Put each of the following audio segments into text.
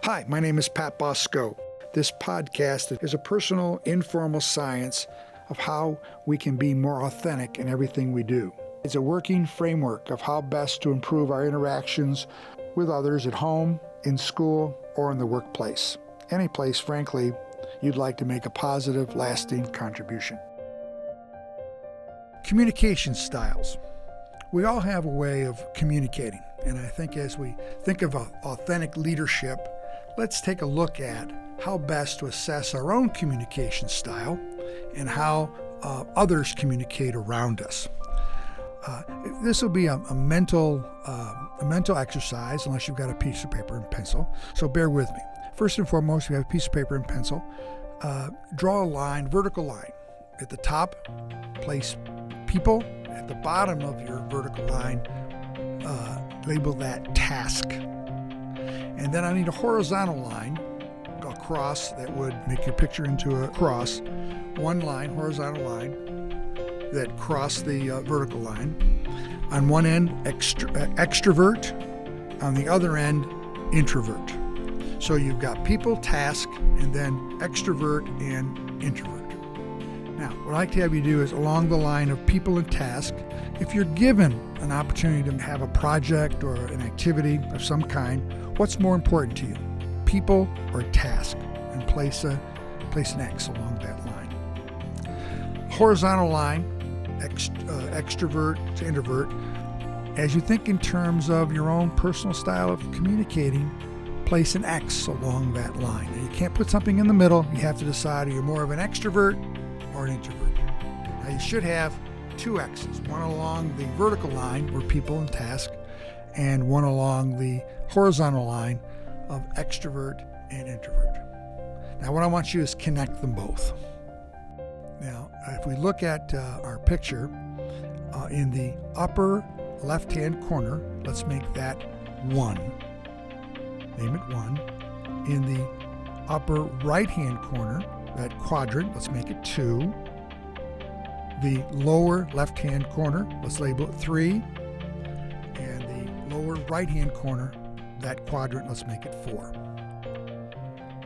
Hi, my name is Pat Bosco. This podcast is a personal, informal science of how we can be more authentic in everything we do. It's a working framework of how best to improve our interactions with others at home, in school, or in the workplace. Any place, frankly, you'd like to make a positive, lasting contribution. Communication styles. We all have a way of communicating, and I think as we think of authentic leadership, let's take a look at how best to assess our own communication style and how others communicate around us. This will be a mental exercise, unless you've got a piece of paper and pencil, so bear with me. First and foremost, you have a piece of paper and pencil. Draw a line, vertical line. At the top, place people. At the bottom of your vertical line, label that task. And then I need a horizontal line across that would make your picture into a cross. One line, horizontal line, that cross the vertical line. On one end, extrovert. On the other end, introvert. So you've got people, task, and then extrovert and introvert. Now, what I'd like to have you do is along the line of people and task, if you're given an opportunity to have a project or an activity of some kind, what's more important to you, people or task? And place an X along that line. Horizontal line, extrovert to introvert. As you think in terms of your own personal style of communicating, place an X along that line. Now, you can't put something in the middle. You have to decide, are you more of an extrovert or an introvert? Now, you should have two X's, one along the vertical line where people and task, and one along the horizontal line of extrovert and introvert. Now, what I want you to do is connect them both. Now, if we look at our picture, in the upper left-hand corner, let's make that 1. Name it 1. In the upper right-hand corner, that quadrant, let's make it 2. The lower left-hand corner, let's label it 3. And the lower right-hand corner, that quadrant, let's make it 4.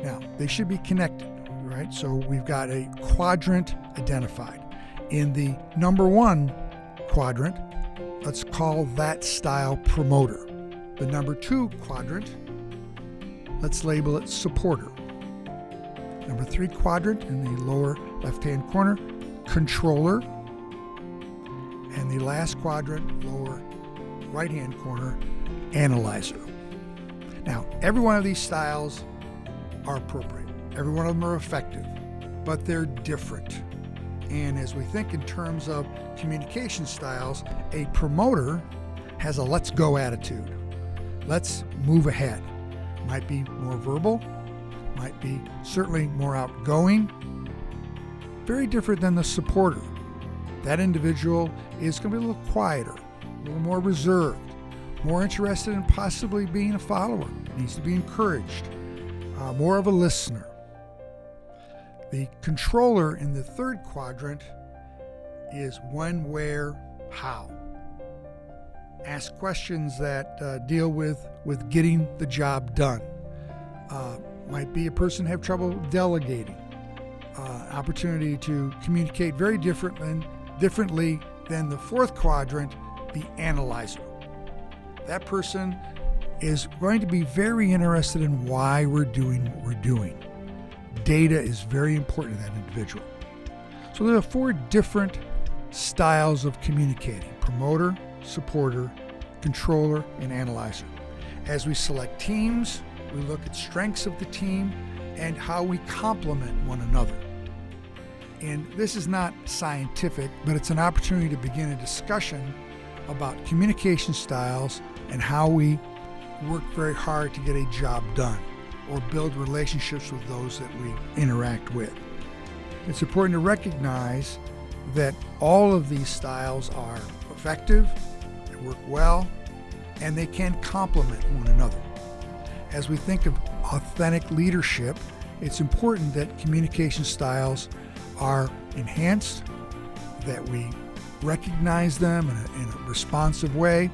Now, they should be connected, right? So we've got a quadrant identified. In the number 1 quadrant, let's call that style promoter. The number 2 quadrant, let's label it supporter. Number 3 quadrant in the lower left-hand corner, controller. And the last quadrant, lower right-hand corner, analyzer. Now, every one of these styles are appropriate. Every one of them are effective, but they're different. And as we think in terms of communication styles, a promoter has a let's go attitude. Let's move ahead. Might be more verbal, might be certainly more outgoing. Very different than the supporter. That individual is going to be a little quieter, a little more reserved, more interested in possibly being a follower, needs to be encouraged, more of a listener. The controller in the 3rd quadrant is when, where, how. Ask questions that deal with getting the job done. Might be a person have trouble delegating. Opportunity to communicate very differently than the 4th quadrant, the analyzer. That person is going to be very interested in why we're doing what we're doing. Data is very important to that individual. So there are 4 different styles of communicating: promoter, supporter, controller, and analyzer. As we select teams, we look at strengths of the team and how we complement one another. And this is not scientific, but it's an opportunity to begin a discussion about communication styles and how we work very hard to get a job done or build relationships with those that we interact with. It's important to recognize that all of these styles are effective, they work well, and they can complement one another. As we think of authentic leadership, it's important that communication styles are enhanced, that we recognize them in a responsive way.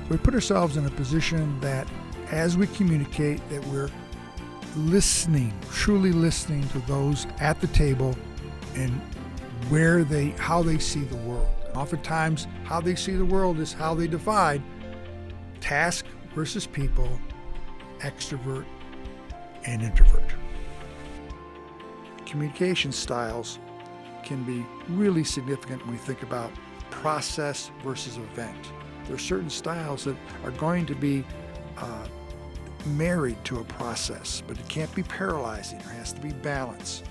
We put ourselves in a position that as we communicate, that we're listening, truly listening to those at the table and how they see the world. And oftentimes, how they see the world is how they divide task versus people, extrovert and introvert. Communication styles can be really significant when we think about process versus event. There are certain styles that are going to be married to a process, but it can't be paralyzing. There has to be balance.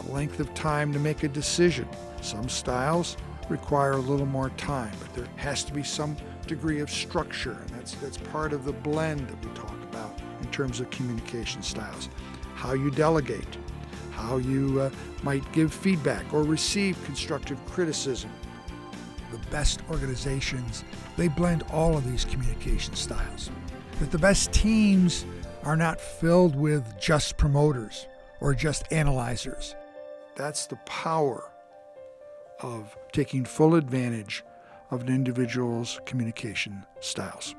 Length of time to make a decision. Some styles require a little more time, but there has to be some degree of structure, and that's part of the blend that we talk about in terms of communication styles. How you delegate, how you might give feedback or receive constructive criticism. The best organizations, they blend all of these communication styles. But the best teams are not filled with just promoters or just analyzers. That's the power of taking full advantage of an individual's communication styles.